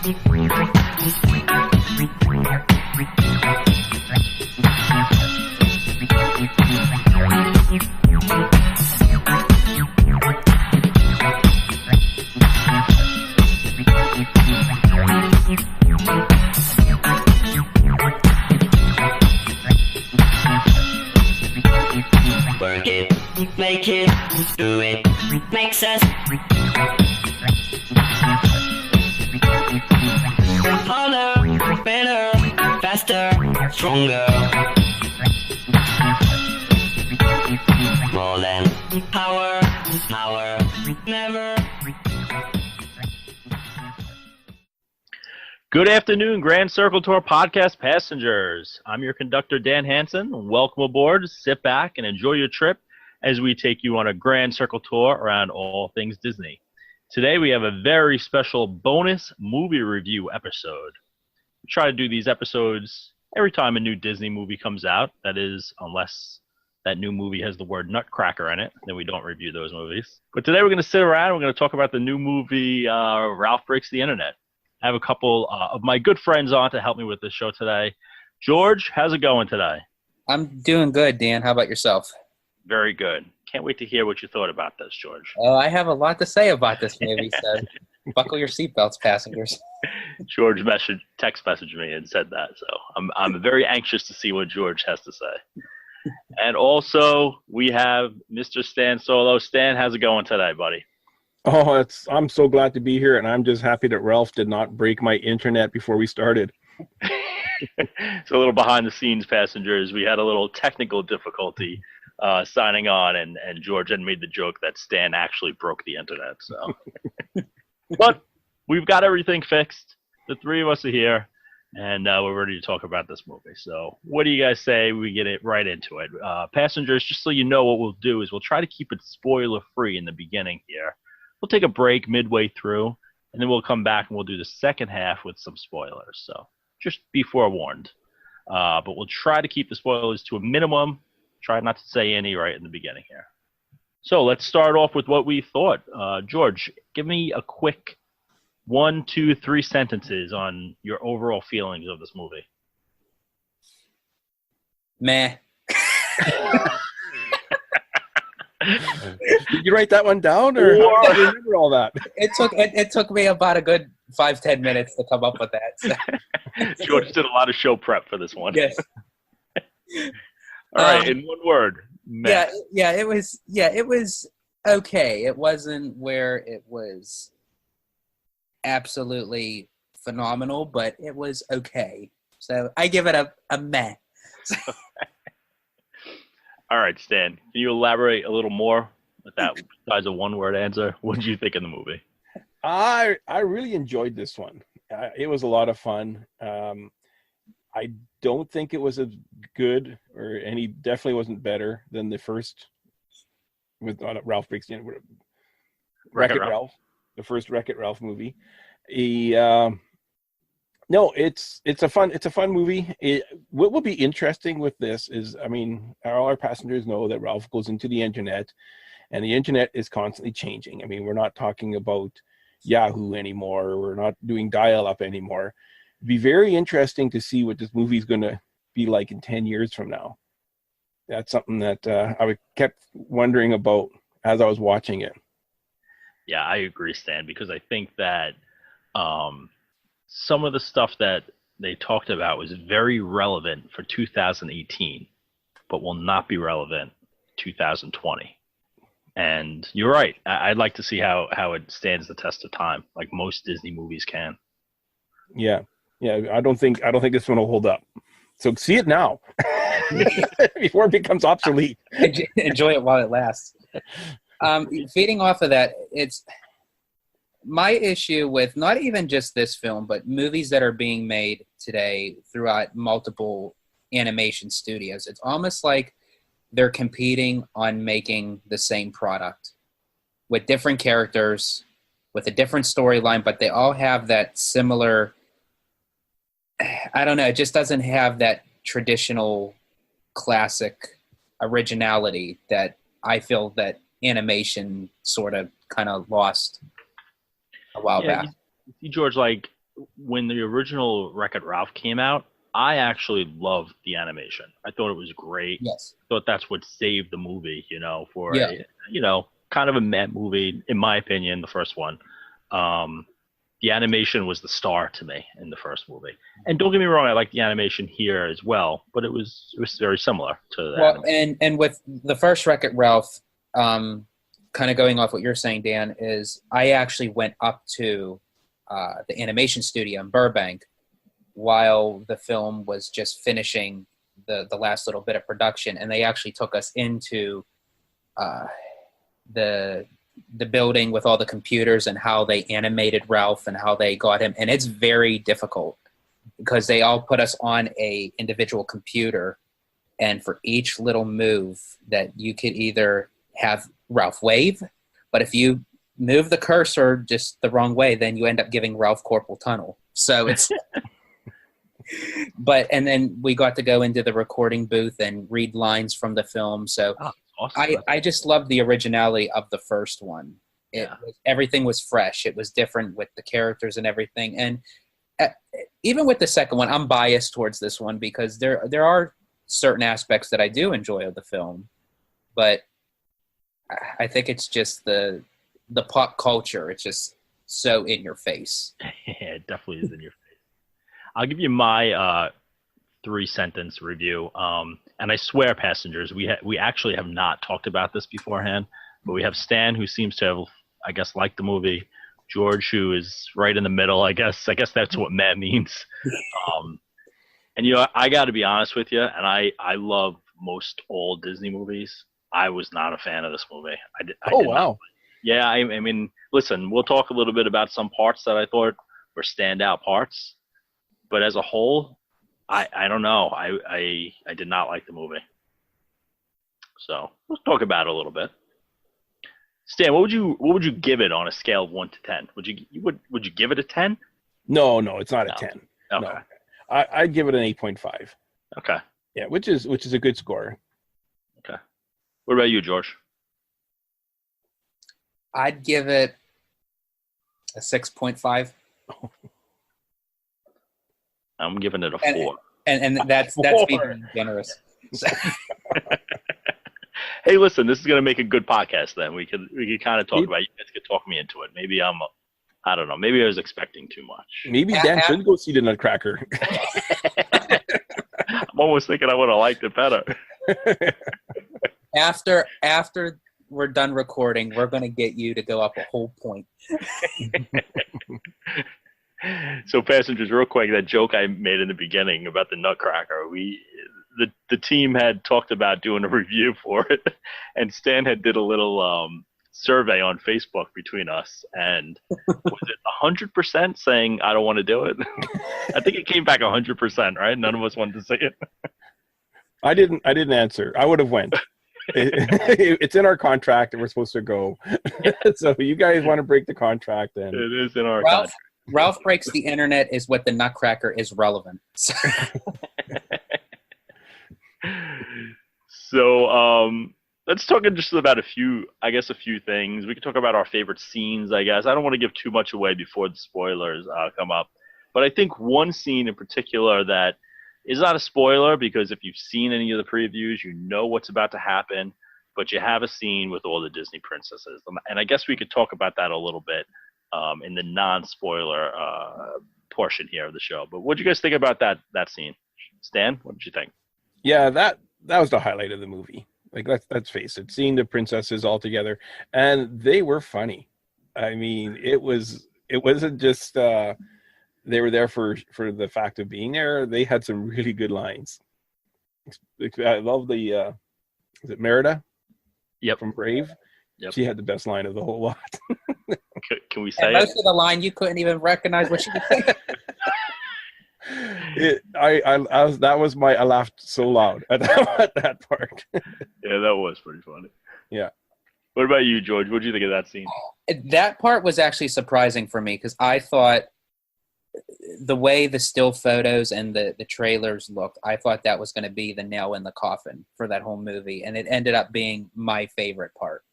Work it, make it, do it, makes us harder, better, faster, stronger, more than power, never. Good afternoon, Grand Circle Tour podcast passengers. I'm your conductor, Dan Hansen. Welcome aboard. Sit back and enjoy your trip as we take you on a Grand Circle Tour around all things Disney. Today, we have a very special bonus movie review episode. We try to do these episodes every time a new Disney movie comes out. That is, unless that new movie has the word Nutcracker in it, then we don't review those movies. But today, we're going to sit around and we're going to talk about the new movie, Ralph Breaks the Internet. I have a couple of my good friends on to help me with this show today. George, how's it going today? I'm doing good, Dan. How about yourself? Very good. Can't wait to hear what you thought about this, George. I have a lot to say about this movie, so buckle your seatbelts, passengers. George text messaged me and said that, so I'm very anxious to see what George has to say. And also, we have Mr. Stan Solo. Stan, how's it going today, buddy? Oh, I'm so glad to be here, and I'm just happy that Ralph did not break my internet before we started. It's a little behind the scenes, passengers. We had a little technical difficulty signing on, and George had made the joke that Stan actually broke the internet. So, but we've got everything fixed. The three of us are here, and we're ready to talk about this movie. So, what do you guys say we get it right into it? Passengers, just so you know, what we'll do is we'll try to keep it spoiler-free in the beginning here. We'll take a break midway through, and then we'll come back and we'll do the second half with some spoilers. So just be forewarned. But we'll try to keep the spoilers to a minimum. Try not to say any right in the beginning here. So let's start off with what we thought. George, give me a quick 1, 2, 3 sentences on your overall feelings of this movie. Meh. Did you write that one down, or how did you remember all that? It took me about a good 5-10 minutes to come up with that. So. George did a lot of show prep for this one. Yes. All right, in one word. Meh. Yeah, it was okay. It wasn't where it was absolutely phenomenal, but it was okay. So I give it a meh. All right, Stan, can you elaborate a little more with that besides a one-word answer? What did you think of the movie? I really enjoyed this one. It was a lot of fun. I don't think it was as good, and he definitely wasn't better than the first with Ralph Breaks the Internet. Wreck-It Ralph, the first Wreck-It Ralph movie. No, it's a fun movie. What will be interesting with this is, I mean, all our passengers know that Ralph goes into the internet, and the internet is constantly changing. I mean, we're not talking about Yahoo anymore. We're not doing dial-up anymore. It'd be very interesting to see what this movie is going to be like in 10 years from now. That's something that I kept wondering about as I was watching it. Yeah, I agree, Stan, because I think that some of the stuff that they talked about was very relevant for 2018, but will not be relevant 2020. And you're right. I'd like to see how it stands the test of time, like most Disney movies can. Yeah. I don't think this one will hold up. So see it now before it becomes obsolete. Enjoy it while it lasts. Feeding off of that, it's my issue with not even just this film, but movies that are being made today throughout multiple animation studios. It's almost like they're competing on making the same product with different characters, with a different storyline, but they all have that similar, I don't know, it just doesn't have that traditional classic originality that I feel that animation sort of kind of lost a while back. You see, George, like when the original Wreck-It Ralph came out, I actually loved the animation. I thought it was great. Yes. I thought that's what saved the movie, for Yeah. kind of a meh movie, in my opinion, the first one. The animation was the star to me in the first movie. And don't get me wrong, I like the animation here as well, but it was very similar to that. Well, and with the first Wreck-It Ralph, kind of going off what you're saying, Dan, is I actually went up to the animation studio in Burbank while the film was just finishing the last little bit of production, and they actually took us into the building with all the computers and how they animated Ralph and how they got him. And it's very difficult because they all put us on a individual computer, and for each little move that you could either have Ralph wave, but if you move the cursor just the wrong way, then you end up giving Ralph Corporal Tunnel. So it's and then we got to go into the recording booth and read lines from the film. So awesome. I just loved the originality of the first one. Everything was fresh. It was different with the characters and everything. And even with the second one, I'm biased towards this one because there are certain aspects that I do enjoy of the film, but I think it's just the pop culture. It's just so in your face. Yeah, it definitely is in your face. I'll give you my 3-sentence review. And I swear, passengers, we actually have not talked about this beforehand, but we have Stan, who seems to have, I guess, liked the movie. George, who is right in the middle, I guess that's what meh means. And I got to be honest with you, and I love most old Disney movies. I was not a fan of this movie. Wow. Yeah, I mean, listen, we'll talk a little bit about some parts that I thought were standout parts, but as a whole, I don't know. I did not like the movie. So let's talk about it a little bit. Stan, what would you give it on a scale of 1 to 10? Would you give it a 10? No, it's not a 10. Okay. No. I'd give it an 8.5. Okay. Yeah, which is a good score. Okay. What about you, George? I'd give it a 6.5. I'm giving it a 4. And that's being generous. Hey, listen, this is going to make a good podcast. Then we could kind of talk about. You guys could talk me into it. Maybe I don't know. Maybe I was expecting too much. Maybe Dan should go see the Nutcracker. I'm almost thinking I would have liked it better. After we're done recording, we're going to get you to go up a whole point. So, passengers, real quick, that joke I made in the beginning about the Nutcracker, the team had talked about doing a review for it, and Stan had did a little survey on Facebook between us, and was it 100% saying I don't want to do it? I think it came back 100%, right? None of us wanted to say it. I didn't answer. I would have went. It's in our contract and we're supposed to go. So you guys want to break the contract, then it is in our contract. Ralph Breaks the Internet is what the Nutcracker is relevant. So let's talk just about a few things. We can talk about our favorite scenes, I guess. I don't want to give too much away before the spoilers come up. But I think one scene in particular that is not a spoiler, because if you've seen any of the previews, you know what's about to happen, but you have a scene with all the Disney princesses. And I guess we could talk about that a little bit in the non-spoiler portion here of the show. But what did you guys think about that scene? Stan, what did you think? Yeah, that was the highlight of the movie. Like, let's face it, seeing the princesses all together, and they were funny. I mean, it wasn't just they were there for the fact of being there. They had some really good lines. I love the is it Merida? Yep. From Brave. Yep. She had the best line of the whole lot. Can we say most of the line you couldn't even recognize what she was saying? I laughed so loud at that part. Yeah, that was pretty funny. Yeah. What about you, George? What did you think of that scene? That part was actually surprising for me, because I thought the way the still photos and the trailers looked, I thought that was going to be the nail in the coffin for that whole movie, and it ended up being my favorite part.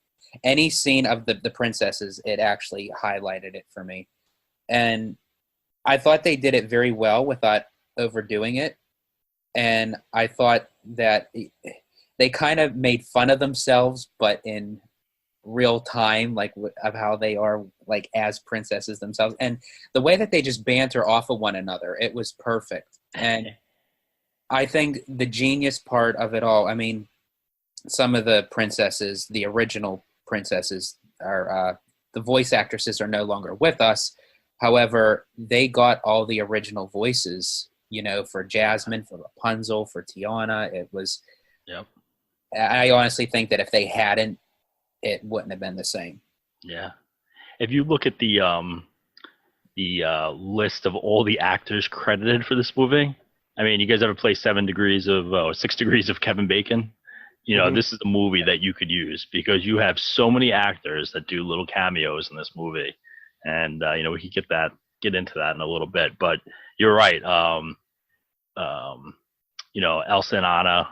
Any scene of the princesses, it actually highlighted it for me. And I thought they did it very well without overdoing it. And I thought that they kind of made fun of themselves, but in real time, like of how they are like as princesses themselves. And the way that they just banter off of one another, it was perfect. And I think the genius part of it all, I mean, some of the princesses, the original princesses, are the voice actresses are no longer with us. However, they got all the original voices, for Jasmine, for Rapunzel, for Tiana. It was, Yep. I honestly think that if they hadn't, it wouldn't have been the same. Yeah. If you look at the list of all the actors credited for this movie, I mean, you guys ever play 6 Degrees of Kevin Bacon? This is a movie that you could use because you have so many actors that do little cameos in this movie. And, we could get into that in a little bit, but you're right. Elsa and Anna,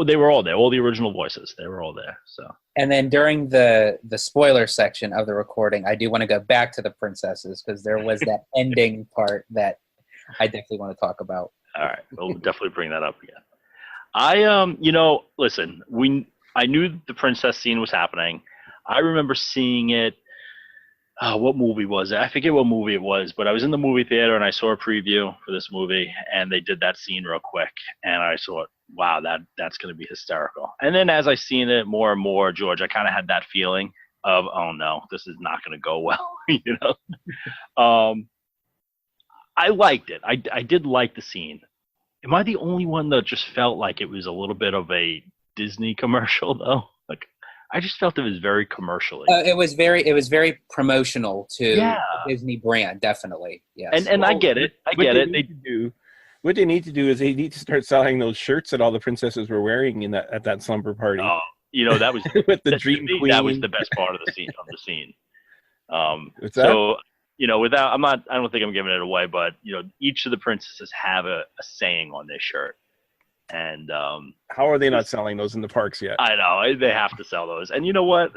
they were all there. All the original voices, they were all there. So. And then during the spoiler section of the recording, I do want to go back to the princesses because there was that ending part that I definitely want to talk about. All right, we'll definitely bring that up again. Listen, I knew the princess scene was happening. I remember seeing it. What movie was it? I forget what movie it was, but I was in the movie theater and I saw a preview for this movie, and they did that scene real quick, and I thought, wow, that's going to be hysterical. And then as I seen it more and more, George, I kind of had that feeling of, oh no, this is not going to go well. I liked it. I did like the scene. Am I the only one that just felt like it was a little bit of a Disney commercial though? Like, I just felt it was very commercially. It was very promotional to the Disney brand, definitely. Yes. And I get it. What they need to do is they need to start selling those shirts that all the princesses were wearing at that slumber party. Oh, that was with the Dream Queen. That was the best part of the scene. What's that? So, I don't think I'm giving it away, but each of the princesses have a saying on their shirt. And how are they not selling those in the parks yet? I know they have to sell those, and you know what?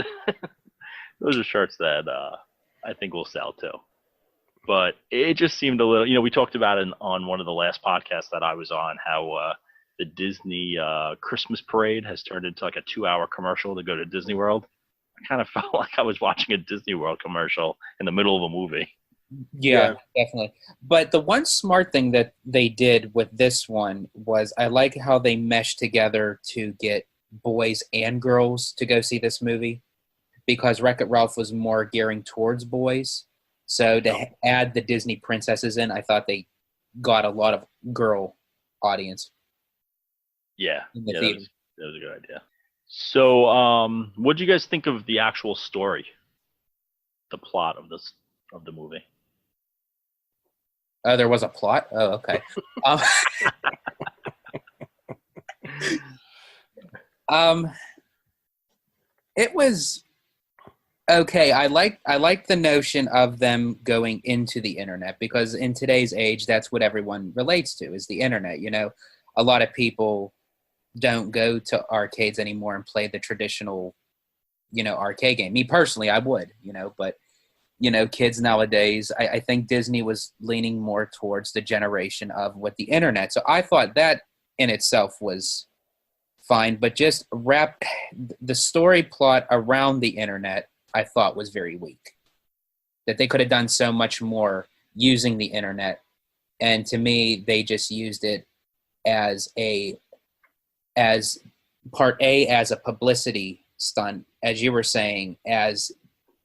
Those are shirts that I think will sell too. But it just seemed a little. We talked about it on one of the last podcasts that I was on, how the Disney Christmas parade has turned into like a 2-hour commercial to go to Disney World. I kind of felt like I was watching a Disney World commercial in the middle of a movie. Yeah, definitely. But the one smart thing that they did with this one was I like how they meshed together to get boys and girls to go see this movie, because Wreck-It Ralph was more gearing towards boys. So to add the Disney princesses in, I thought they got a lot of girl audience. Yeah, in the that theater. was a good idea. So what do you guys think of the actual story, the plot of the movie? Oh, there was a plot? Oh, okay. It was okay. I like the notion of them going into the internet, because in today's age, that's what everyone relates to, is the internet. A lot of people don't go to arcades anymore and play the traditional, arcade game. Me personally, I would, but kids nowadays, I think Disney was leaning more towards the generation of with the internet. So I thought that in itself was fine, but just wrap the story plot around the internet, I thought was very weak. That they could have done so much more using the internet. And to me, they just used it as part A, as a publicity stunt, as you were saying, as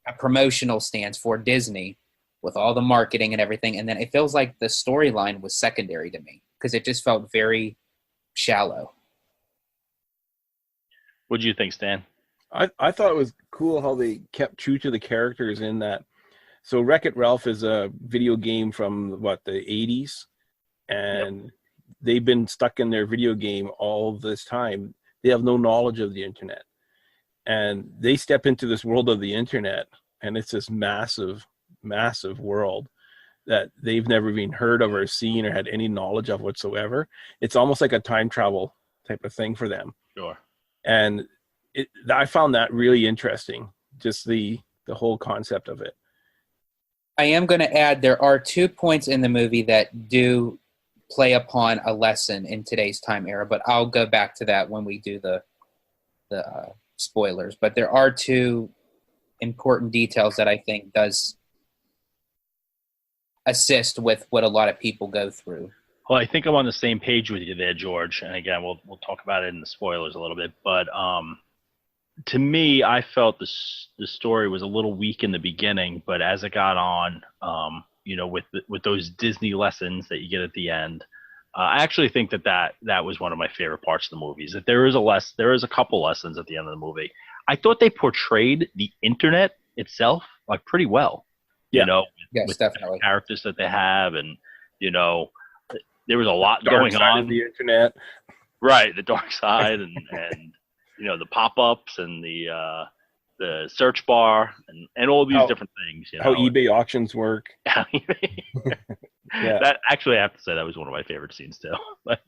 a promotional stance for Disney with all the marketing and everything. And then it feels like the storyline was secondary to me because it just felt very shallow. What do you think, Stan? I thought it was cool how they kept true to the characters in that. So Wreck-It Ralph is a video game from the 80s, and they've been stuck in their video game all this time. They have no knowledge of the internet. And they step into this world of the internet, and it's this massive, massive world that they've never even heard of or seen or had any knowledge of whatsoever. It's almost like a time travel type of thing for them. Sure. And I found that really interesting, just the whole concept of it. I am going to add there are 2 points in the movie that do play upon a lesson in today's time era, but I'll go back to that when we do the spoilers. But there are 2 important details that I think does assist with what a lot of people go through. Well, I think I'm on the same page with you there, George. And again, we'll talk about it in the spoilers a little bit. But to me, I felt the story was a little weak in the beginning, but as it got on, with those Disney lessons that you get at the end, I actually think that was one of my favorite parts of the movie. Is that there is a couple lessons at the end of the movie. I thought they portrayed the internet itself like pretty well. Yeah. Yes, with definitely. the characters that they have, and there was a lot Dark going side on. of the internet. Right, the dark side, and the pop-ups and the search bar and all these different things. How eBay auctions work. Yeah. That actually, I have to say, that was one of my favorite scenes too. But,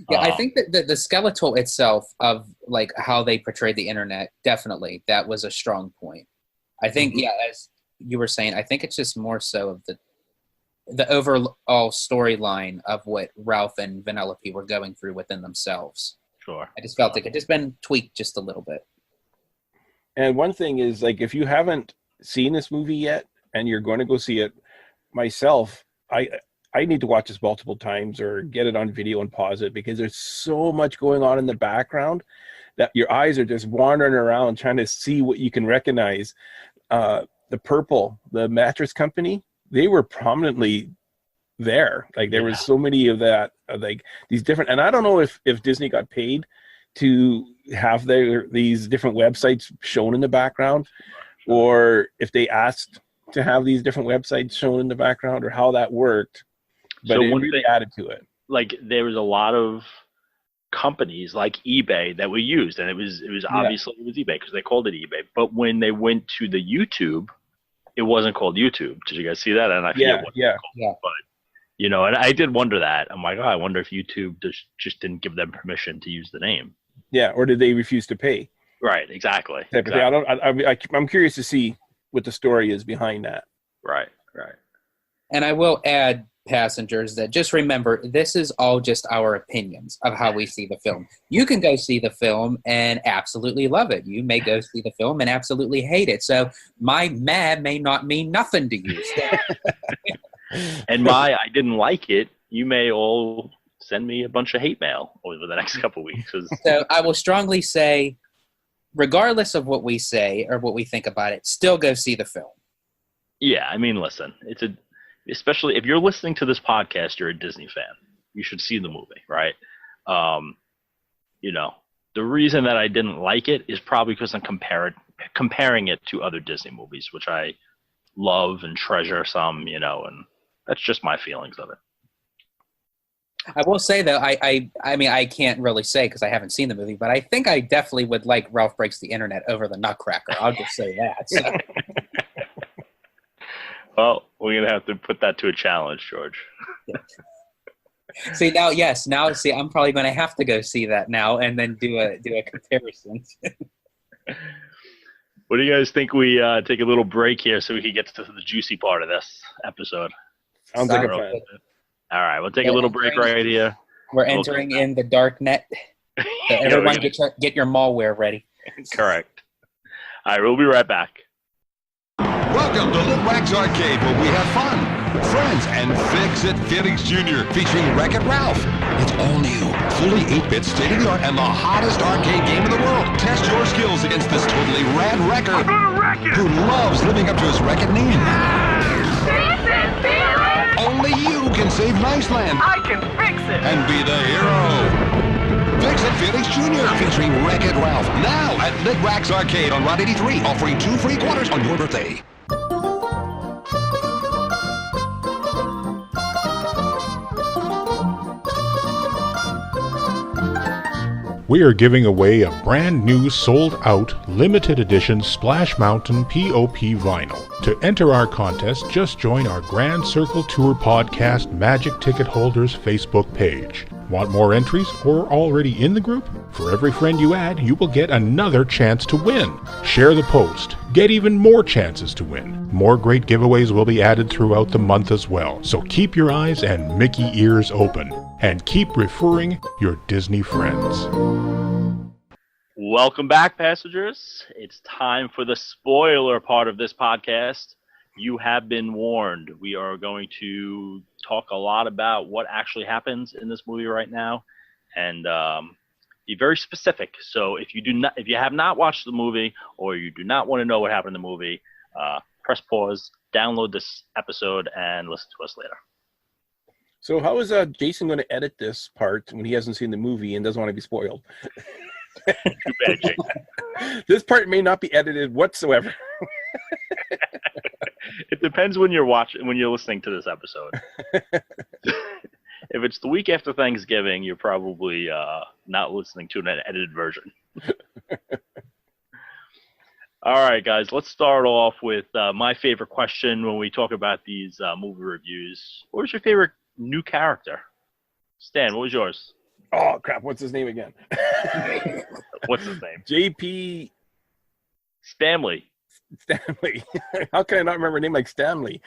yeah, I think that the skeletal itself of like how they portrayed the internet, definitely that was a strong point. I think, as you were saying, I think it's just more so of the overall storyline of what Ralph and Vanellope were going through within themselves. Sure. I just felt like it just been tweaked just a little bit. And one thing is, like, if you haven't seen this movie yet and you're going to go see it, myself, I need to watch this multiple times or get it on video and pause it, because there's so much going on in the background that your eyes are just wandering around trying to see what you can recognize. The Purple, the mattress company, they were prominently there. Like, there was so many of that, like these different, and I don't know if Disney got paid to have these different websites shown in the background, or if they asked to have these different websites shown in the background, or how that worked. But so it one really thing, added to it. Like, there was a lot of companies like eBay that were used, and it was obviously it was eBay because they called it eBay. But when they went to the YouTube, it wasn't called YouTube. Did you guys see that? And I forget what it was called. But and I did wonder that. I'm like, I wonder if YouTube just didn't give them permission to use the name. Yeah, or did they refuse to pay? Right, exactly. I'm curious to see what the story is behind that. Right. And I will add, passengers, that just remember, this is all just our opinions of how we see the film. You can go see the film and absolutely love it. You may go see the film and absolutely hate it. So my mad may not mean nothing to you. And I didn't like it, you may all send me a bunch of hate mail over the next couple of weeks. So I will strongly say, regardless of what we say or what we think about it, still go see the film. Yeah, I mean, listen, especially if you're listening to this podcast, you're a Disney fan. You should see the movie, right? The reason that I didn't like it is probably because I'm comparing it to other Disney movies, which I love and treasure some, and that's just my feelings of it. I will say, though, I mean, I can't really say because I haven't seen the movie, but I think I definitely would like Ralph Breaks the Internet over the Nutcracker. I'll just say that. So. Well, we're going to have to put that to a challenge, George. See, I'm probably going to have to go see that now and then do a comparison. What do you guys think we take a little break here so we can get to the juicy part of this episode? Sounds like a plan. All right, we'll take a little break right here. We're entering in the dark net. So everyone get your malware ready. Correct. All right, we'll be right back. Welcome to Litwack's Arcade, where we have fun, friends, and Fix-It Felix Jr. featuring Wreck-It Ralph. It's all new, fully 8-bit, state-of-the-art, and the hottest arcade game in the world. Test your skills against this totally rad wrecker who loves living up to his Wreck-It name. Fix-It Felix! Only you can save Niceland. I can fix it! And be the hero. Fix-It Felix Jr. featuring Wreck-It Ralph. Now at Litwack's Arcade on Route 83, offering 2 free quarters on your birthday. We are giving away a brand new sold-out limited edition Splash Mountain POP vinyl. To enter our contest, just join our Grand Circle Tour Podcast Magic Ticket Holders Facebook page. Want more entries or already in the group? For every friend you add, you will get another chance to win. Share the post. Get even more chances to win. More great giveaways will be added throughout the month as well, so keep your eyes and Mickey ears open. And keep referring your Disney friends. Welcome back, passengers. It's time for the spoiler part of this podcast. You have been warned. We are going to talk a lot about what actually happens in this movie right now, and be very specific. So if you have not watched the movie, or you do not want to know what happened in the movie, press pause, download this episode, and listen to us later. So how is Jason going to edit this part when he hasn't seen the movie and doesn't want to be spoiled? Too bad, Jason. This part may not be edited whatsoever. It depends when you're listening to this episode. If it's the week after Thanksgiving, you're probably not listening to an edited version. All right, guys, let's start off with my favorite question when we talk about these movie reviews. What was your favorite new character? Stan, what was yours? Oh, crap. What's his name again? What's his name? J.P. Stanley. How can I not remember a name like Stanley?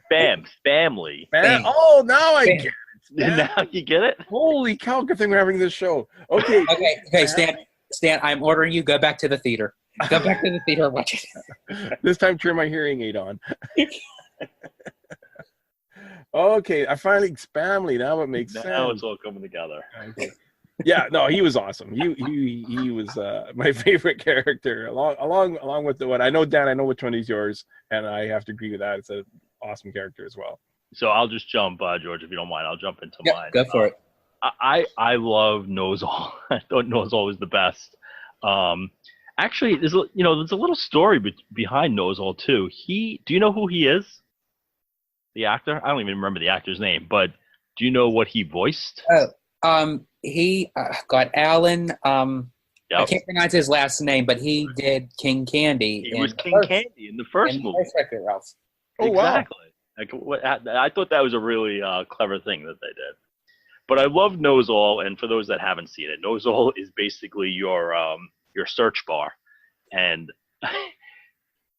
Family. Oh, now I get it. Now you get it? Holy cow, good thing we're having this show. Okay. Okay, Stan, I'm ordering you, go back to the theater. Go back to the theater and watch it. This time, turn my hearing aid on. Okay, I finally family. Now it makes sense. Now it's all coming together. Okay. Yeah, no, he was awesome. He was my favorite character, along with the one. I know, Dan, I know which one is yours, and I have to agree with that. It's an awesome character as well. So I'll just jump, George, if you don't mind. I'll jump into mine. Go for it. I love Nosal. I thought Nosal was the best. Actually, there's a little story behind Nosal too. Do you know who he is? The actor? I don't even remember the actor's name, but do you know what he voiced? He got Alan. Yep. I can't pronounce his last name, but he did King Candy. He was King Candy in the first movie. Wreck-It Ralph. Oh, exactly. Wow. I thought that was a really clever thing that they did. But I love Nosal, and for those that haven't seen it, Nosal is basically your search bar, and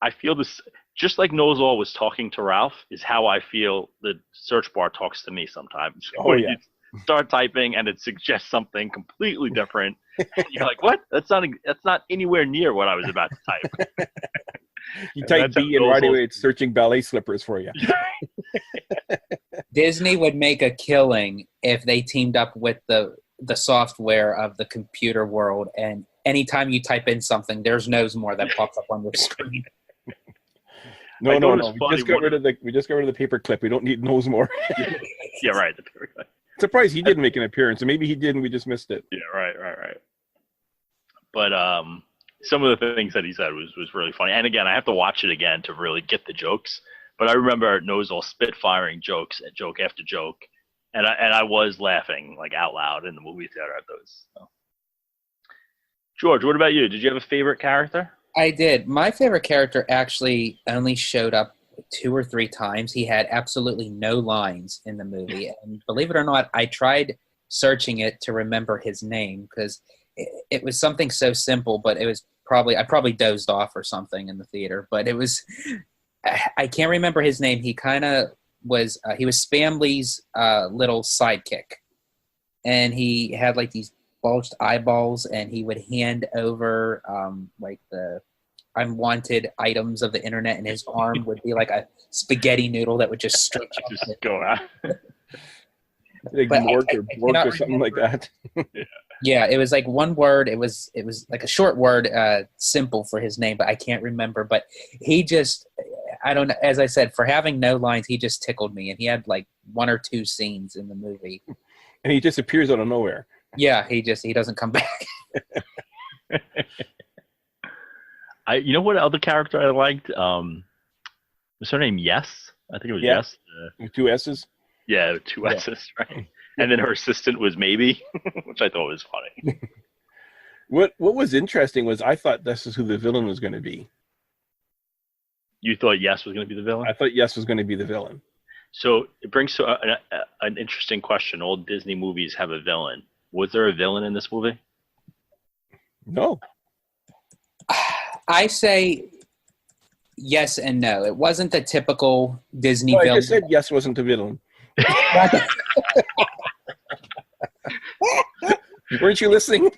I feel this. Just like Nosal was talking to Ralph, is how I feel the search bar talks to me sometimes. Oh, yeah. You start typing and it suggests something completely different. And you're like, what? That's not anywhere near what I was about to type. You type B and right away it's searching ballet slippers for you. Disney would make a killing if they teamed up with the software of the computer world, and anytime you type in something, there's More that pops up on your screen. No. We just got rid of the paper clip. We don't need More. Yeah, right. The paper clip. Surprised he didn't make an appearance, and maybe he did and we just missed it. Yeah, right. But some of the things that he said was really funny. And again, I have to watch it again to really get the jokes. But I remember Nosal spitfiring joke after joke, and I was laughing like out loud in the movie theater at those. So. George, what about you? Did you have a favorite character? I did. My favorite character actually only showed up 2 or 3 times. He had absolutely no lines in the movie. And believe it or not, I tried searching it to remember his name because it was something so simple, but I probably dozed off or something in the theater. But I can't remember his name. He kind of was, he was Spamley's little sidekick. And he had like these bulged eyeballs, and he would hand over like the unwanted items of the internet, and his arm would be like a spaghetti noodle that would just stretch out. Just go out. Like Mork or something like that. Yeah, it was like one word. It was like a short word, simple for his name, but I can't remember. But he just, I don't know. As I said, for having no lines, he just tickled me, and he had like 1 or 2 scenes in the movie. And he just appears out of nowhere. Yeah, he doesn't come back. You know what other character I liked? Was her name Yes? I think it was Yes. 2 S's? Yeah, 2 S's, right? And then her assistant was Maybe, which I thought was funny. What was interesting was I thought this is who the villain was going to be. You thought Yes was going to be the villain? I thought Yes was going to be the villain. I thought Yes was going to be the villain. So it brings to an interesting question. All Disney movies have a villain. Was there a villain in this movie? No. I say yes and no. It wasn't the typical Disney No, I villain. just said yes wasn't the villain. Weren't you listening?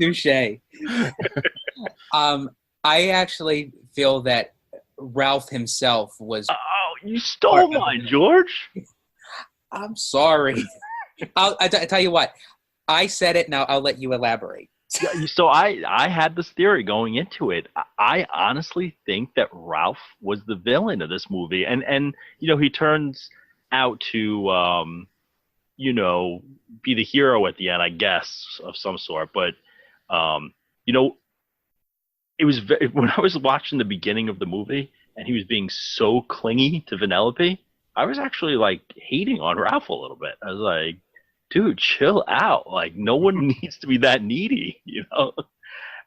Touche. I actually feel that Ralph himself was. Oh, you stole mine, George. I'm sorry. I tell you what. I said it. Now I'll let you elaborate. Yeah, so I had this theory going into it. I honestly think that Ralph was the villain of this movie, and he turns out to be the hero at the end, I guess, of some sort. But it was when I was watching the beginning of the movie and he was being so clingy to Vanellope, I was actually like hating on Ralph a little bit. I was like, dude, chill out. Like, no one needs to be that needy,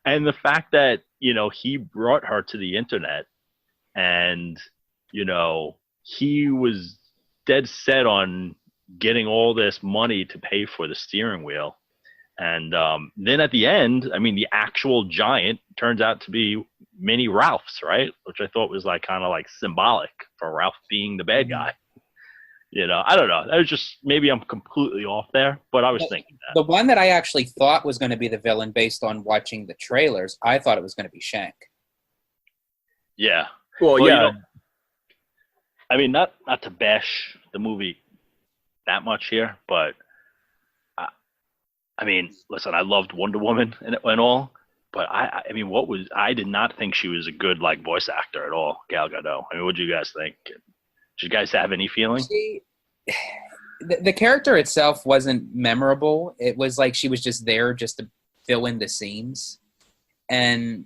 And the fact that, he brought her to the internet and, he was dead set on getting all this money to pay for the steering wheel. And then at the end, I mean, the actual giant turns out to be mini Ralph's, right? Which I thought was like kind of like symbolic for Ralph being the bad guy. I don't know. That was just, maybe I'm completely off there, but I was thinking that. The one that I actually thought was going to be the villain based on watching the trailers, I thought it was going to be Shank. Yeah. Well, yeah. I mean, not to bash the movie that much here, but I mean, listen, I loved Wonder Woman and all, but I mean, I did not think she was a good like voice actor at all, Gal Gadot. I mean, what do you guys think? Did you guys have any feeling? The character itself wasn't memorable. It was like she was just there just to fill in the scenes. And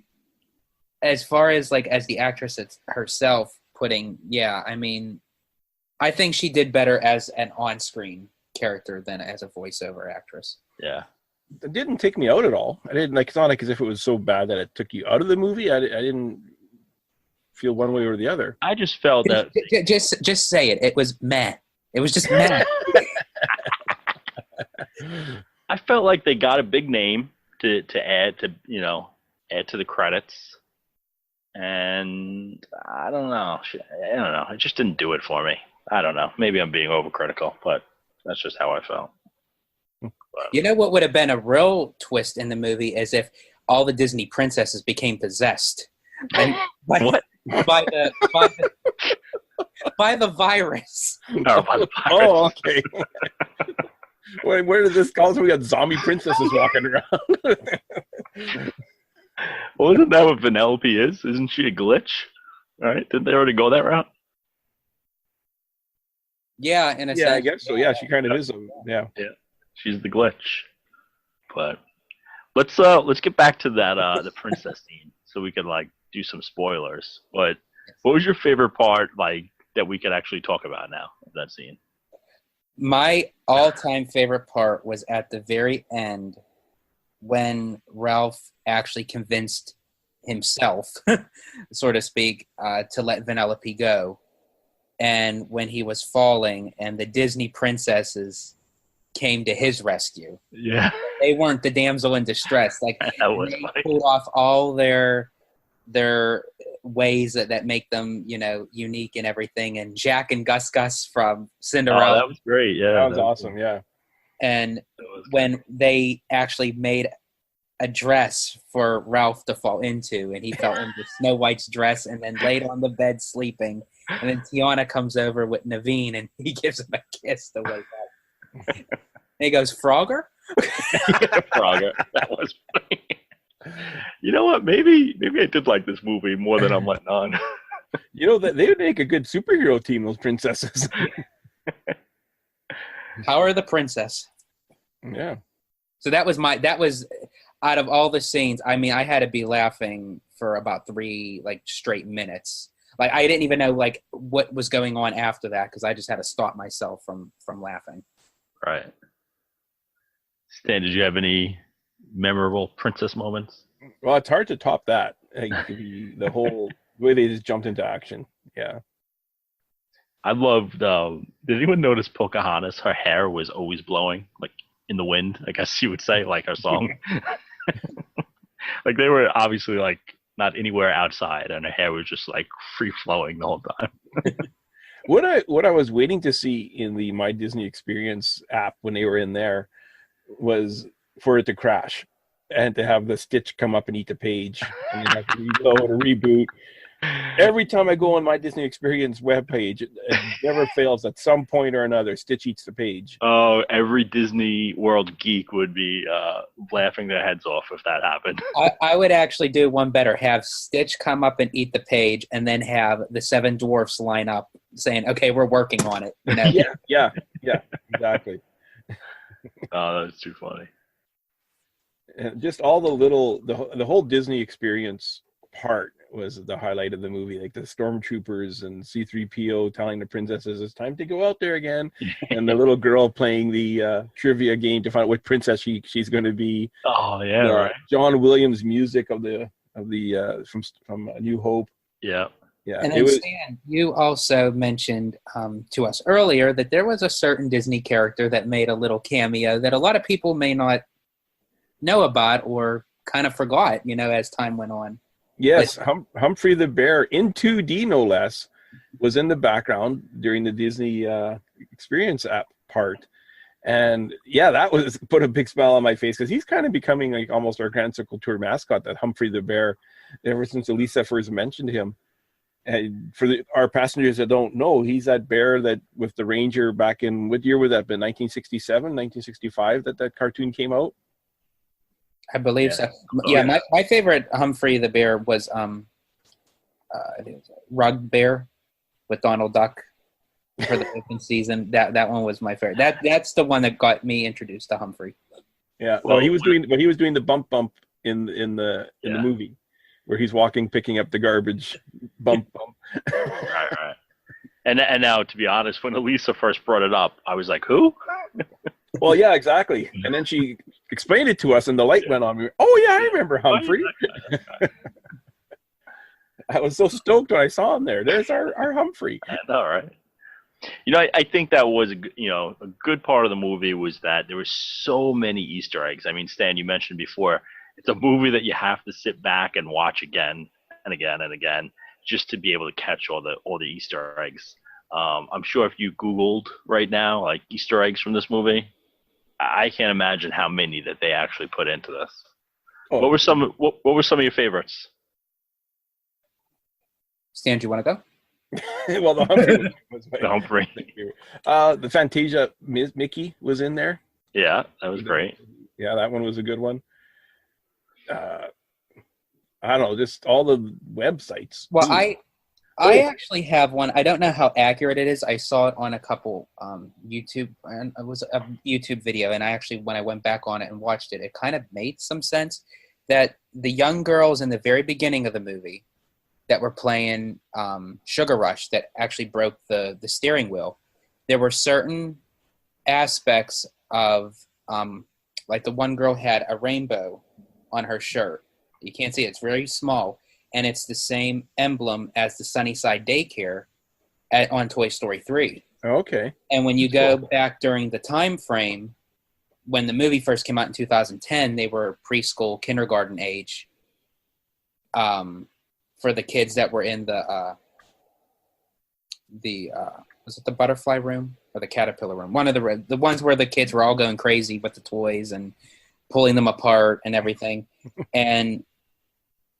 as far as like as the actress herself I mean, I think she did better as an on-screen character than as a voiceover actress. Yeah. It didn't take me out at all. I didn't like. It's not like as if it was so bad that it took you out of the movie. I didn't feel one way or the other. I just felt that. Just say it. It was meh. It was just meh. I felt like they got a big name to add to the credits, and I don't know. It just didn't do it for me. I don't know. Maybe I'm being overcritical, but that's just how I felt. But, you know what would have been a real twist in the movie is if all the Disney princesses became possessed. And what? By the virus. No, by the virus. Oh, okay. Where did this call? So we got zombie princesses walking around. Well, isn't that what Vanellope is? Isn't she a glitch? All right, didn't they already go that route? Yeah, in a Yeah, sense. I guess so. Yeah, she kind of is. Yeah. She's the glitch. But let's get back to that the princess scene so we can like do some spoilers. But what was your favorite part like that we could actually talk about now of that scene? My all-time favorite part was at the very end when Ralph actually convinced himself, so to speak, to let Vanellope go. And when he was falling and the Disney princesses came to his rescue. Yeah. They weren't the damsel in distress. Like That was they funny. pulled off all their ways that make them, unique and everything. And Jack and Gus from Cinderella. Oh, that was great. Yeah. That was awesome. Yeah. And when they actually made a dress for Ralph to fall into, and he fell into Snow White's dress and then laid on the bed sleeping. And then Tiana comes over with Naveen and he gives him a kiss to wake up. And he goes, Frogger? Frogger. That was funny. You know what? Maybe I did like this movie more than I'm letting on. That they would make a good superhero team, those princesses. Power of the Princess. Yeah. So that was out of all the scenes, I mean, I had to be laughing for about 3 straight minutes. Like I didn't even know what was going on after that because I just had to stop myself from laughing. Right. Stan, did you have any memorable princess moments? Well, it's hard to top that. The whole way they just jumped into action. Yeah. I loved. Did anyone notice Pocahontas? Her hair was always blowing, like in the wind. I guess you would say, like her song. Like they were obviously like not anywhere outside, and her hair was just like free flowing the whole time. What I was waiting to see in the My Disney Experience app when they were in there was for it to crash and to have the Stitch come up and eat the page and then have to reload or reboot. Every time I go on My Disney Experience webpage, it never fails. At some point or another, Stitch eats the page. Oh, every Disney World geek would be laughing their heads off if that happened. I would actually do one better. Have Stitch come up and eat the page, and then have the 7 dwarfs line up saying, okay, we're working on it. You know? Yeah, exactly. Oh, that's too funny. And just all the whole Disney Experience part was the highlight of the movie, like the stormtroopers and C-3PO telling the princesses it's time to go out there again, and the little girl playing the trivia game to find out what princess she's going to be. Oh yeah, right. John Williams music of the from New Hope. Yeah. And then Stan, you also mentioned to us earlier that there was a certain Disney character that made a little cameo that a lot of people may not know about or kind of forgot, as time went on. Yes, Humphrey the Bear in 2D, no less, was in the background during the Disney Experience app part. And yeah, that was put a big smile on my face because he's kind of becoming like almost our Grand Circle Tour mascot, that Humphrey the Bear, ever since Elisa first mentioned him. And for our passengers that don't know, he's that bear that with the Ranger back in, what year would that have been, 1967, 1965 that cartoon came out? I believe so. Yeah, my favorite Humphrey the Bear was Rug Bear with Donald Duck for the open season. That one was my favorite. That's the one that got me introduced to Humphrey. Yeah, well, he was doing the bump in the movie where he's walking, picking up the garbage, bump. Right. And now, to be honest, when Elisa first brought it up, I was like, who? Well, yeah, exactly. And then she explained it to us, and the light went on. We were, oh, yeah, I remember Humphrey. I was so stoked when I saw him there. There's our Humphrey. I know, right? I think that was a good part of the movie was that there were so many Easter eggs. I mean, Stan, you mentioned before, it's a movie that you have to sit back and watch again and again and again just to be able to catch all the Easter eggs. I'm sure if you Googled right now, like Easter eggs from this movie, I can't imagine how many that they actually put into this. Oh. What were some of your favorites? Stan, do you want to go? Well, the Humphrey was the Humphrey. The Fantasia Mickey was in there. Yeah, that was great. Yeah, that one was a good one. I don't know, just all the websites. Well, I actually have one. I don't know how accurate it is. I saw it on a couple YouTube, and it was a YouTube video. And when I went back on it and watched it, it kind of made some sense that the young girls in the very beginning of the movie that were playing Sugar Rush that actually broke the steering wheel. There were certain aspects of, like the one girl had a rainbow on her shirt. You can't see it. It's very small. And it's the same emblem as the Sunnyside Daycare on Toy Story 3. Okay. And when you go back during the time frame, when the movie first came out in 2010, they were preschool, kindergarten age for the kids that were in the was it the butterfly room or the caterpillar room? One of the ones where the kids were all going crazy with the toys and pulling them apart and everything. And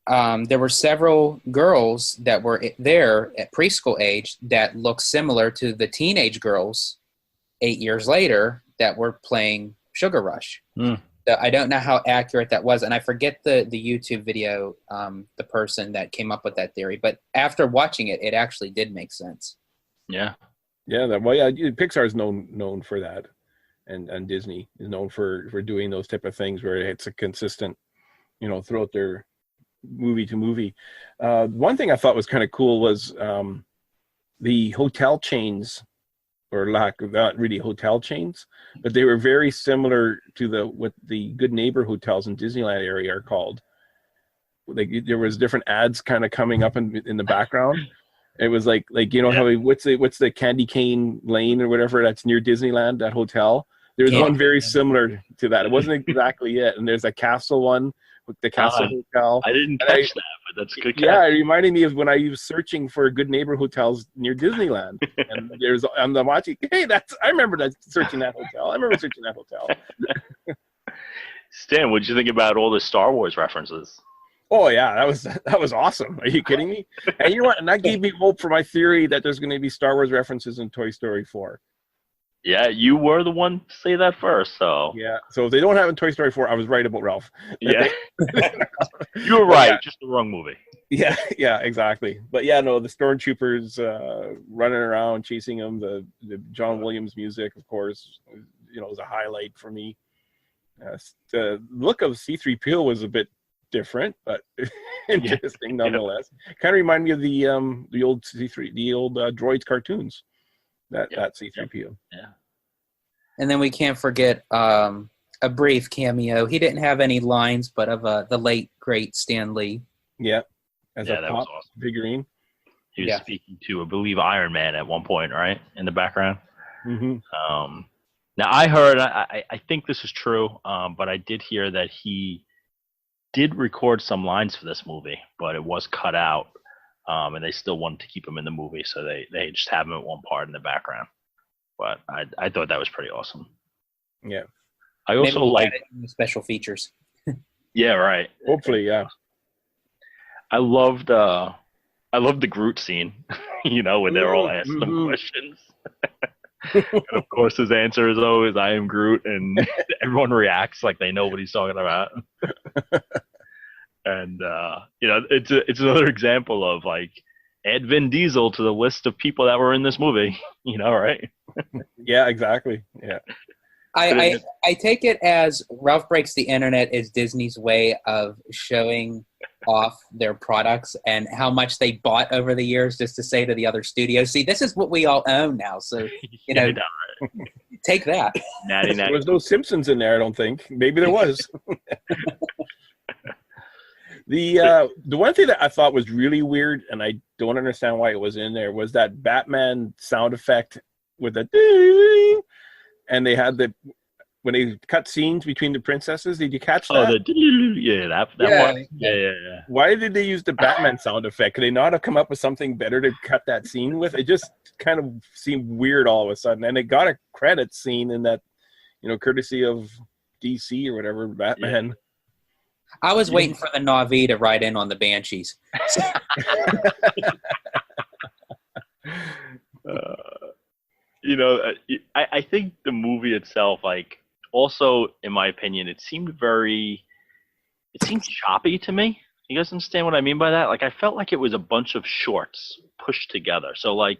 there were several girls that were there at preschool age that looked similar to the teenage girls 8 years later that were playing Sugar Rush. So I don't know how accurate that was, and I forget the YouTube video, the person that came up with that theory. But after watching it, it actually did make sense. Yeah. Pixar is known for that, and Disney is known for doing those type of things where it's a consistent, throughout their movie to movie. One thing I thought was kind of cool was the hotel chains, or not really hotel chains, but they were very similar to what the Good Neighbor hotels in Disneyland area are called. There was different ads kind of coming up in the background. It was like you know how what's the Candy Cane Lane or whatever that's near Disneyland, that hotel. There's one very similar to that. It wasn't exactly it. And there's a castle one with the Castle Hotel. I didn't catch that, but that's a good catch. Yeah, it reminded me of when I was searching for good neighbor hotels near Disneyland. And I'm watching, hey, I remember searching that hotel. Stan, what did you think about all the Star Wars references? Oh yeah, that was awesome. Are you kidding me? And you know what? And that gave me hope for my theory that there's going to be Star Wars references in Toy Story 4. Yeah, you were the one to say that first, so. Yeah, so if they don't have it in Toy Story 4, I was right about Ralph. Yeah. You were right, just the wrong movie. Yeah, exactly. But yeah, no, the stormtroopers running around chasing him, the John Williams music, of course, was a highlight for me. The look of C-3PO was a bit different, but interesting nonetheless. Kind of remind me of the old Droids cartoons. That C-3PO. Yeah. And then we can't forget a brief cameo. He didn't have any lines, but of the late great Stan Lee. Yeah. As a that pop was awesome. figurine. He was speaking to, I believe, Iron Man at one point, right, in the background. Mm-hmm. Now I heard, I think this is true, but I did hear that he did record some lines for this movie, but it was cut out, and they still wanted to keep him in the movie, so they just have him at one part in the background. But I thought that was pretty awesome. Yeah. I also like special features. Yeah, right. Hopefully, yeah. I loved the Groot scene, when they're all asking him questions. And of course, his answer is always, "I am Groot," and everyone reacts like they know what he's talking about. And it's another example of like add Vin Diesel to the list of people that were in this movie. Right? Yeah, exactly. Yeah. I take it as Ralph Breaks the Internet is Disney's way of showing off their products and how much they bought over the years, just to say to the other studios, see, this is what we all own now. So, take that. There was no Simpsons in there, I don't think. Maybe there was. The one thing that I thought was really weird, and I don't understand why it was in there, was that Batman sound effect with the and they had when they cut scenes between the princesses. Did you catch that? That one. Yeah. Why did they use the Batman sound effect? Could they not have come up with something better to cut that scene with? It just kind of seemed weird all of a sudden, and it got a credit scene in that, courtesy of DC or whatever, Batman. Yeah. I was waiting for the Na'vi to ride in on the Banshees. I think the movie itself, like, also, in my opinion, it seemed choppy to me. You guys understand what I mean by that? Like, I felt like it was a bunch of shorts pushed together. So, like,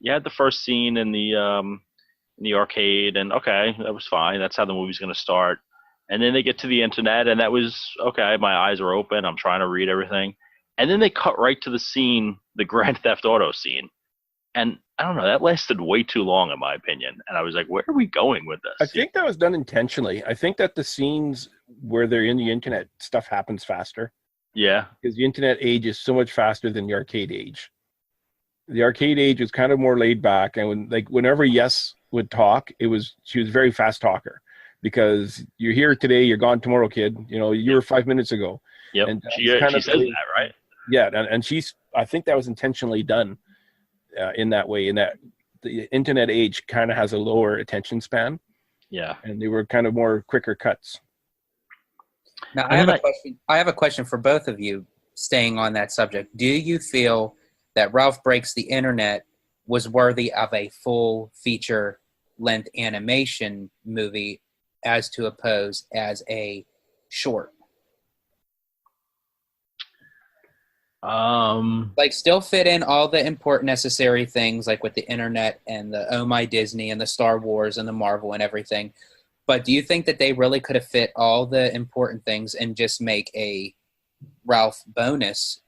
you had the first scene in the arcade, and okay, that was fine. That's how the movie's going to start. And then they get to the internet, and that was, okay, my eyes are open. I'm trying to read everything. And then they cut right to the scene, the Grand Theft Auto scene. And I don't know, that lasted way too long, in my opinion. And I was like, where are we going with this? I think that was done intentionally. I think that the scenes where they're in the internet, stuff happens faster. Yeah. Because the internet age is so much faster than the arcade age. The arcade age was kind of more laid back. And whenever Yes would talk, she was a very fast talker. Because you're here today, you're gone tomorrow, kid. You were 5 minutes ago. Yep. And she says that, right? Yeah, and I think that was intentionally done in that way, in that the internet age kind of has a lower attention span. Yeah. And they were kind of more quicker cuts. Now, I have a question. I have a question for both of you, staying on that subject. Do you feel that Ralph Breaks the Internet was worthy of a full feature-length animation movie as to oppose as a short? Still fit in all the important necessary things, like with the internet and the Oh My Disney and the Star Wars and the Marvel and everything. But do you think that they really could have fit all the important things and just make a Ralph bonus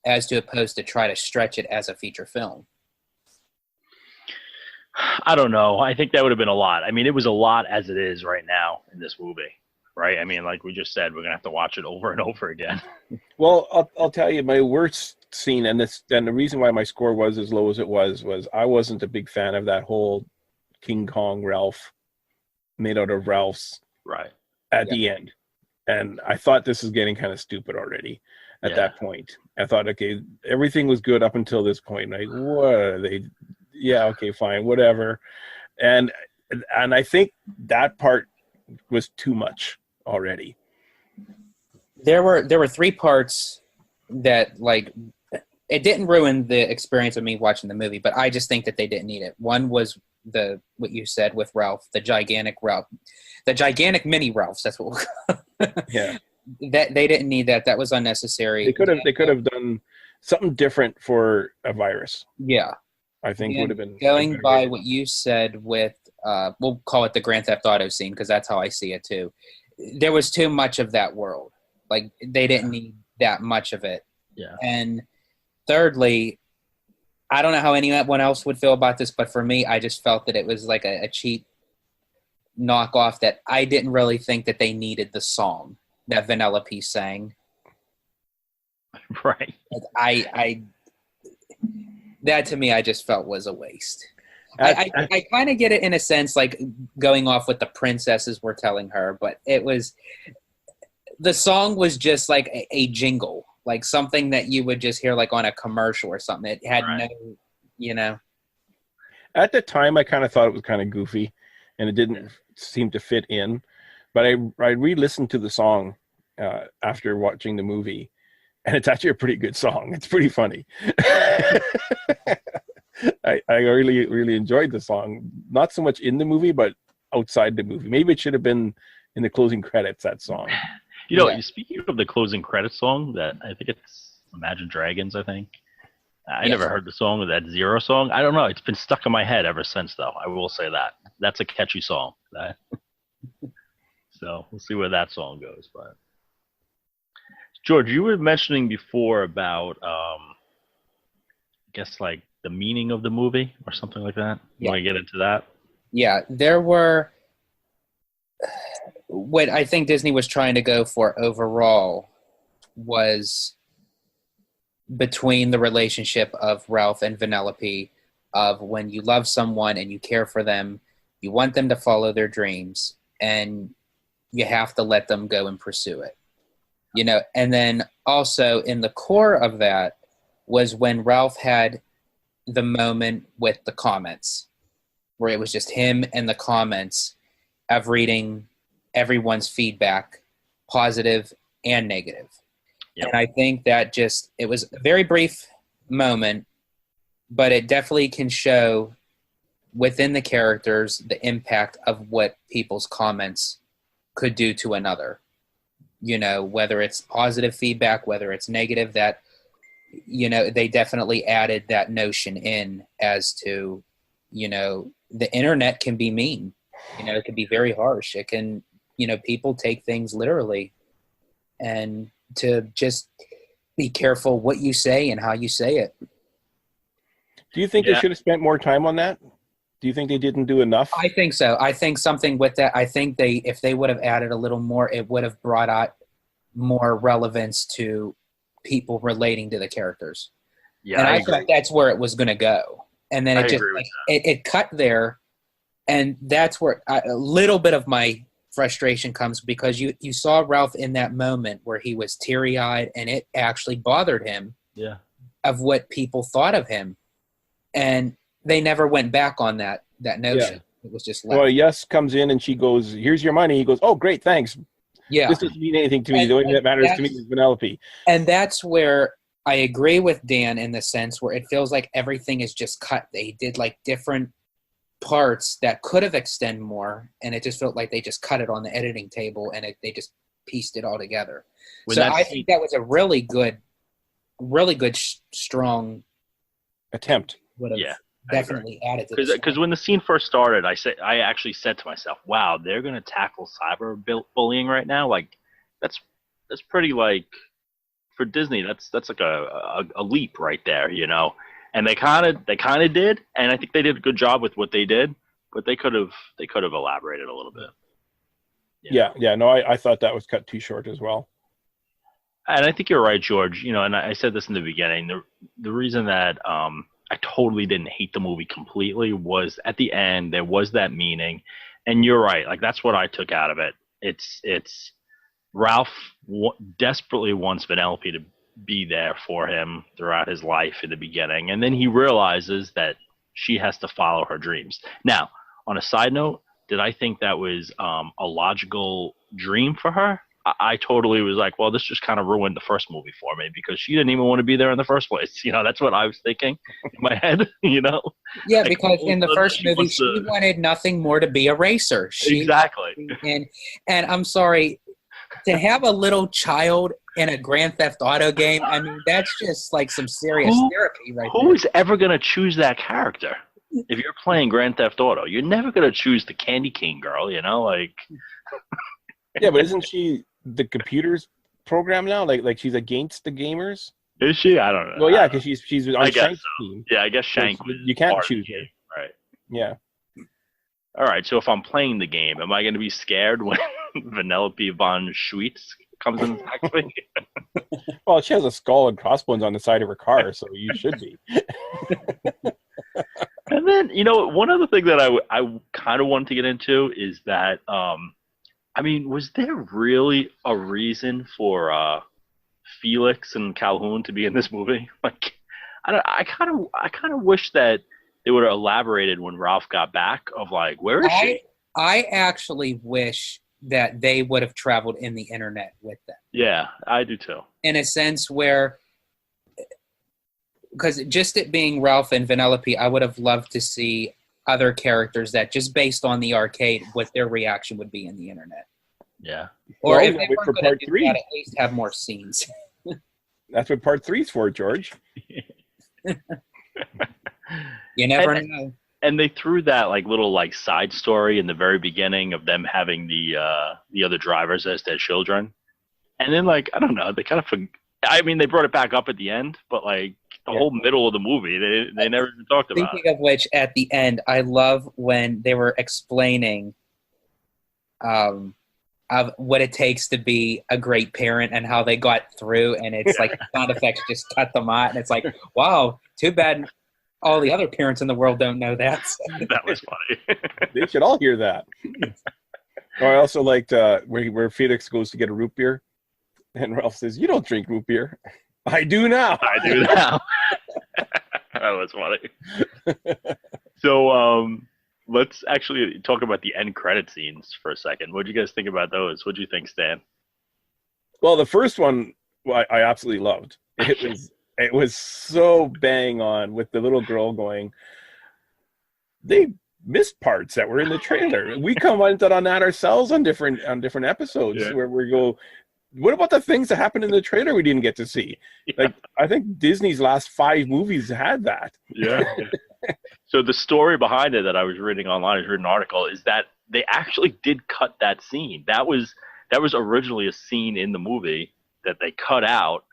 as to opposed to try to stretch it as a feature film? I don't know. I think that would have been a lot. I mean, it was a lot as it is right now in this movie, right? I mean, like we just said, we're going to have to watch it over and over again. Well, I'll tell you, my worst scene, and the reason why my score was as low as it was I wasn't a big fan of that whole King Kong Ralph made out of Ralphs Right. at the end. And I thought this is getting kind of stupid already at that point. I thought, okay, everything was good up until this point. Like, what are they? Yeah, okay, fine, whatever. And I think that part was too much already. There were 3 parts that, like, it didn't ruin the experience of me watching the movie, but I just think that they didn't need it. One was what you said with Ralph, the gigantic mini Ralphs. That's what we'll Yeah. That they didn't need that. That was unnecessary. They could have done something different for a virus. Yeah. I think would have been going by what you said with we'll call it the Grand Theft Auto scene, because that's how I see it too. There was too much of that world. Like, they didn't need that much of it. Yeah. And thirdly, I don't know how anyone else would feel about this, but for me, I just felt that it was like a cheap knockoff, that I didn't really think that they needed the song that Vanellope sang. Right. I that to me, I just felt was a waste. I kind of get it in a sense, like going off what the princesses were telling her, but the song was just like a jingle, like something that you would just hear like on a commercial or something. It had no. At the time, I kind of thought it was kind of goofy, and it didn't seem to fit in. But I re-listened to the song after watching the movie, and it's actually a pretty good song. It's pretty funny. I really, really enjoyed the song. Not so much in the movie, but outside the movie. Maybe it should have been in the closing credits, that song. You know, speaking of the closing credits song, that I think it's Imagine Dragons, I think. I never heard the song, that Zero song. I don't know. It's been stuck in my head ever since, though. I will say that. That's a catchy song. So we'll see where that song goes. But George, you were mentioning before about, I guess, like the meaning of the movie or something like that. You want to get into that? Yeah, there were. What I think Disney was trying to go for overall was between the relationship of Ralph and Vanellope, of when you love someone and you care for them, you want them to follow their dreams, and you have to let them go and pursue it. You know, and then also in the core of that was when Ralph had the moment with the comments, where it was just him and the comments of reading everyone's feedback, positive and negative. Yep. And I think that it was a very brief moment, but it definitely can show within the characters the impact of what people's comments could do to another. You know, whether it's positive feedback, whether it's negative, that, you know, they definitely added that notion in as to, you know, the internet can be mean. You know, it can be very harsh. It can, you know, people take things literally, and to just be careful what you say and how you say it. Do you think they should have spent more time on that? Do you think they didn't do enough? I think so. I think something with that, I think if they would have added a little more, it would have brought out more relevance to people relating to the characters. Yeah, and I thought that's where it was going to go. And then it cut there, and that's where a little bit of my frustration comes, because you saw Ralph in that moment where he was teary-eyed, and it actually bothered him of what people thought of him. And they never went back on that notion. It was just left. Well, Yes comes in and she goes, "Here's your money." He goes, "Oh, great, thanks." Yeah. This doesn't mean anything to me. The only thing that matters to me is Vanellope. And that's where I agree with Dan in the sense where it feels like everything is just cut. They did like different parts that could have extended more, and it just felt like they just cut it on the editing table, and they just pieced it all together. I think that was a really good, strong attempt. Would have definitely added to because when the scene first started, I actually said to myself, "Wow, they're going to tackle cyber bullying right now. Like, that's pretty, like, for Disney. That's like a leap right there, you know." And they kind of did, and I think they did a good job with what they did, but they could have elaborated a little bit. Yeah. No, I thought that was cut too short as well. And I think you're right, George. You know, and I said this in the beginning. The reason that I totally didn't hate the movie completely was at the end there was that meaning, and you're right. Like that's what I took out of it. It's Ralph desperately wants Vanellope to be there for him throughout his life in the beginning, and then he realizes that she has to follow her dreams. Now, on a side note, did I think that was a logical dream for her? I totally was like, well, this just kind of ruined the first movie for me because she didn't even want to be there in the first place. You know, that's what I was thinking in my head, you know? Yeah, like, because in the first movie, she wanted nothing more to be a racer. Exactly. And I'm sorry, to have a little child in a Grand Theft Auto game, I mean, that's just like some serious therapy right there. Who is ever going to choose that character? If you're playing Grand Theft Auto, you're never going to choose the Candy Cane girl, you know? Like... Yeah, but isn't she the computer's program now? Like she's against the gamers? Is she? I don't know. Well, yeah, because she's on Shank's team. Yeah, I guess Shank was you can't choose it. Right. Yeah. All right, so if I'm playing the game, am I going to be scared when Vanellope von Schweetz comes in and attacks me? Well, she has a skull and crossbones on the side of her car, so you should be. And then, you know, one other thing that I kind of wanted to get into is that, I mean, was there really a reason for Felix and Calhoun to be in this movie? Like, I kind of wish that they would have elaborated when Ralph got back of like, where is she? I actually wish that they would have traveled in the internet with them. Yeah, I do too. In a sense where, because just it being Ralph and Vanellope, I would have loved to see other characters that just based on the arcade, what their reaction would be in the internet. Yeah. Or Well, if they for weren't part do 3. that, at least have more scenes. That's what part 3's for, George. You never know. And they threw that like little like side story in the very beginning of them having the other drivers as their children, and then like I don't know, they kind of I mean they brought it back up at the end, but like the whole middle of the movie they never even talked about. Speaking of which, at the end, I love when they were explaining of what it takes to be a great parent and how they got through, and it's like the sound effects just cut them out, and it's like, wow, too bad all the other parents in the world don't know that. That was funny. They should all hear that. Oh, I also liked where Felix goes to get a root beer, and Ralph says, "You don't drink root beer." I do now. I do now. That was funny. So let's actually talk about the end credit scenes for a second. What did you guys think about those? What did you think, Stan? Well, the first one I absolutely loved. It was so bang on with the little girl going, they missed parts that were in the trailer. We commented on that ourselves on different episodes where we go, what about the things that happened in the trailer we didn't get to see? Yeah. Like I think Disney's last 5 movies had that. Yeah. So the story behind it that I was reading online, I was reading an article, is that they actually did cut that scene. That was originally a scene in the movie that they cut out.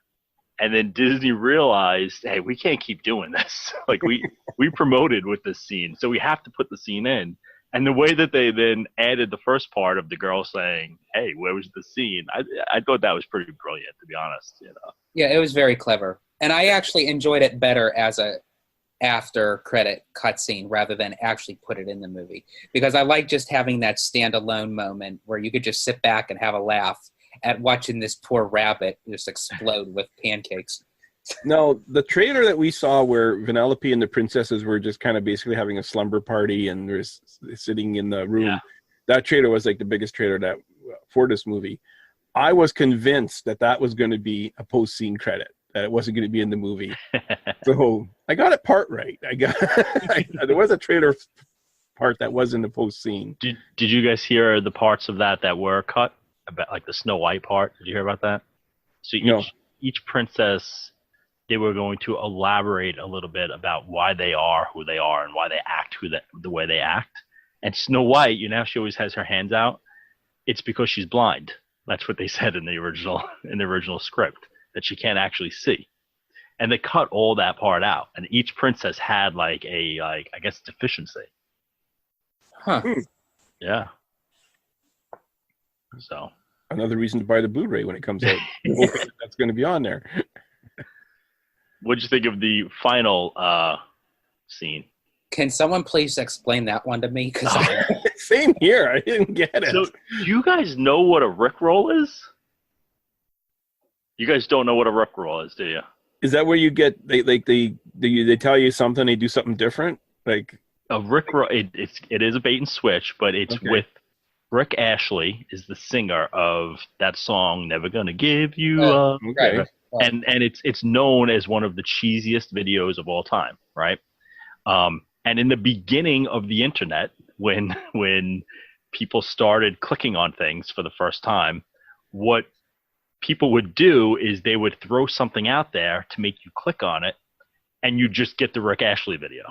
And then Disney realized, hey, we can't keep doing this. Like we promoted with this scene, so we have to put the scene in. And the way that they then added the first part of the girl saying, "Hey, where was the scene?" I thought that was pretty brilliant, to be honest. You know. Yeah, it was very clever, and I actually enjoyed it better as a after credit cutscene rather than actually put it in the movie, because I like just having that standalone moment where you could just sit back and have a laugh at watching this poor rabbit just explode with pancakes. No, the trailer that we saw where Vanellope and the princesses were just kind of basically having a slumber party and they're sitting in the room, that trailer was like the biggest trailer that for this movie. I was convinced that was going to be a post-scene credit, that it wasn't going to be in the movie. So I got it part right. There was a trailer part that was in the post-scene. Did you guys hear the parts of that were cut? About like the Snow White part. Did you hear about that? So each princess, they were going to elaborate a little bit about why they are who they are and why they act the way they act. And Snow White, she always has her hands out. It's because she's blind. That's what they said in the original script, that she can't actually see. And they cut all that part out. And each princess had like I guess deficiency. Huh. Yeah. So Another reason to buy the Blu-ray when it comes out. Hoping that's going to be on there. What'd you think of the final scene? Can someone please explain that one to me? Because Same here. I didn't get it. So, do you guys know what a Rickroll is? You guys don't know what a Rickroll is, do you? Is that where you get they tell you something, they do something different? Like A Rickroll, it is a bait and switch, but it's Okay. with Rick Ashley is the singer of that song "Never Gonna Give You Oh, Up," okay. Right. and it's known as one of the cheesiest videos of all time, right? And in the beginning of the internet, when people started clicking on things for the first time, what people would do is they would throw something out there to make you click on it, and you just get the Rick Ashley video.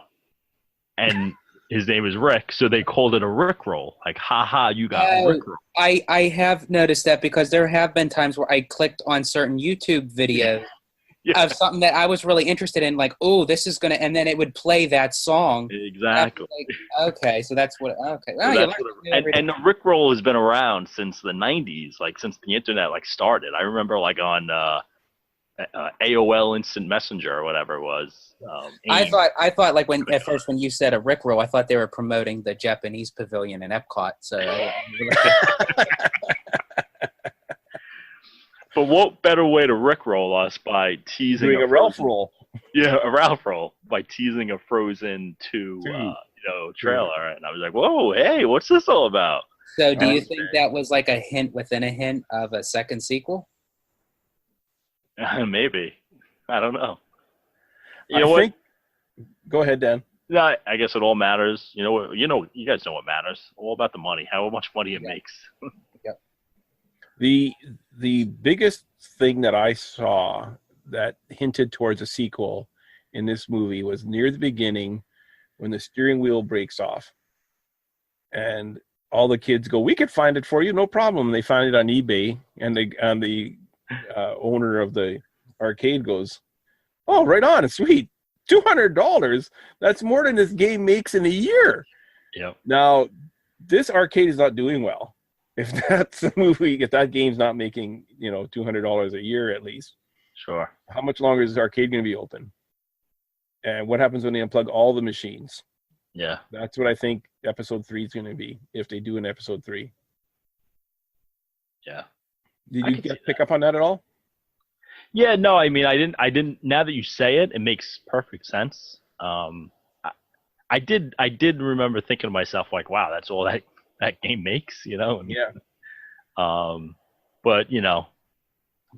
And his name is Rick, so they called it a Rickroll. Like, haha, you got a Rickroll. I have noticed that because there have been times where I clicked on certain YouTube videos Yeah, of something that I was really interested in, like, oh, this is going to, and then it would play that song. exactly. Like, okay, so that's what, okay. So Well, you that's learn what something every and the Rickroll has been around since the 90s, like since the internet like started. I remember like on AOL Instant Messenger or whatever it was. I AIM. thought like at first when you said a Rickroll, I thought they were promoting the Japanese pavilion in Epcot. So But what better way to Rickroll us by teasing Doing a Ralph Frozen- roll. Yeah, a Ralph roll by teasing a Frozen 2 trailer. And I was like, whoa, hey, what's this all about? so do you Okay. think that was like a hint within a hint of a second sequel? Maybe. I don't know. You I know what? think, go ahead, Dan. No, I guess it all matters. You know, you guys know what matters. All about the money, how much money it makes. The biggest thing that I saw that hinted towards a sequel in this movie was near the beginning when the steering wheel breaks off. And all the kids go, "We could find it for you, no problem." They find it on eBay, and the owner of the arcade goes, "Oh, right on, sweet, $200. That's more than this game makes in a year." Yep. Now, this arcade is not doing well. If that's the movie, if that game's not making $200 a year at least, Sure. how much longer is this arcade going to be open? And what happens when they unplug all the machines? Yeah. That's what I think episode 3 is going to be, if they do an episode 3. Yeah. Did I you can see pick up on that at all? Yeah, no, I mean, I didn't. Now that you say it, it makes perfect sense. I did remember thinking to myself, like, wow, that's all that game makes, And, Yeah. But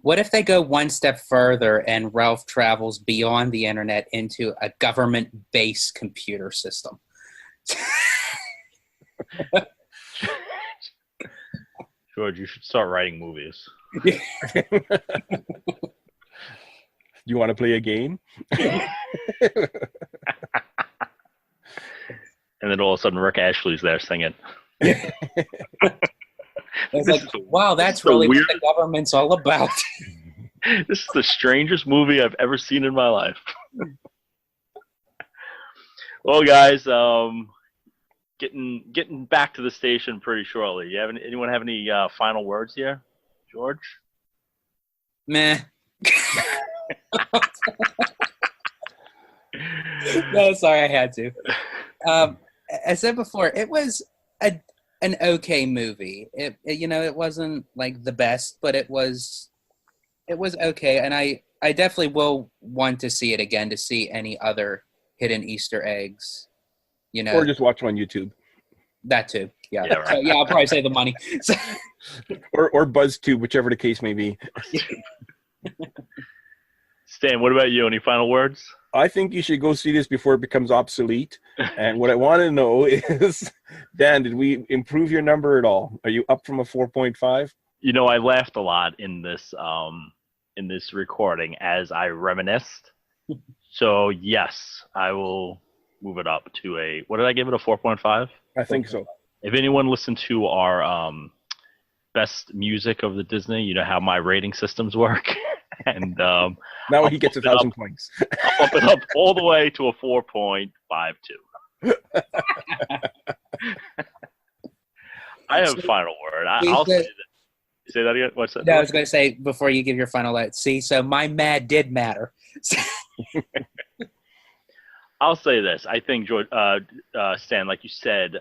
What if they go one step further and Ralph travels beyond the internet into a government-based computer system? George, you should start writing movies. You want to play a game? And then all of a sudden, Rick Ashley's there singing. It's This like, is the- wow, this that's is the really what weirdest- the government's all about. This is the strangest movie I've ever seen in my life. Well, guys, getting back to the station pretty shortly. Anyone have any final words here, George? Meh. No, sorry, I had to. As I said before, it was an okay movie. It wasn't like the best, but it was okay, and I definitely will want to see it again to see any other hidden Easter eggs. Or just watch them on YouTube. That too. Yeah. Yeah, right. So, yeah, I'll probably save the money. So, Or BuzzTube, whichever the case may be. Stan, what about you? Any final words? I think you should go see this before it becomes obsolete. And what I want to know is, Dan, did we improve your number at all? Are you up from a 4.5? I laughed a lot in this recording as I reminisced. So yes, I will move it up to what did I give it, a 4.5? I think so. If anyone listened to our best music of the Disney, you know how my rating systems work. And Now he gets 1,000 points. I'll bump it up all the way to a 4.52. I have a final word. I'll say that Say that again. What's that? No, I was going to say before you give your final let. See, so my mad did matter. I'll say this. I think, George, Stan, like you said,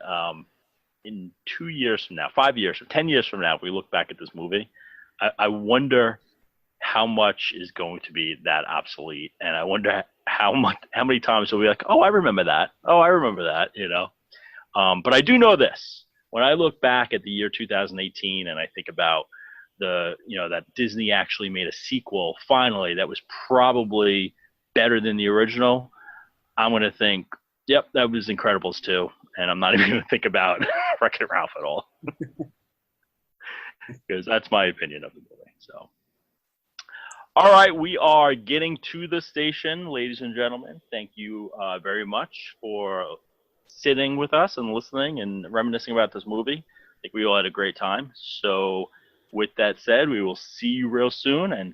in 2 years from now, 5 years, 10 years from now, if we look back at this movie, I wonder how much is going to be that obsolete, and I wonder how many times we'll be like, oh, I remember that. Oh, I remember that. You know. But I do know this. When I look back at the year 2018, and I think about that Disney actually made a sequel finally that was probably better than the original, I'm going to think, yep, that was Incredibles 2. And I'm not even going to think about Wreck-It Ralph at all. Because that's my opinion of the movie. So, all right, we are getting to the station, ladies and gentlemen. Thank you very much for sitting with us and listening and reminiscing about this movie. I think we all had a great time. So with that said, we will see you real soon, and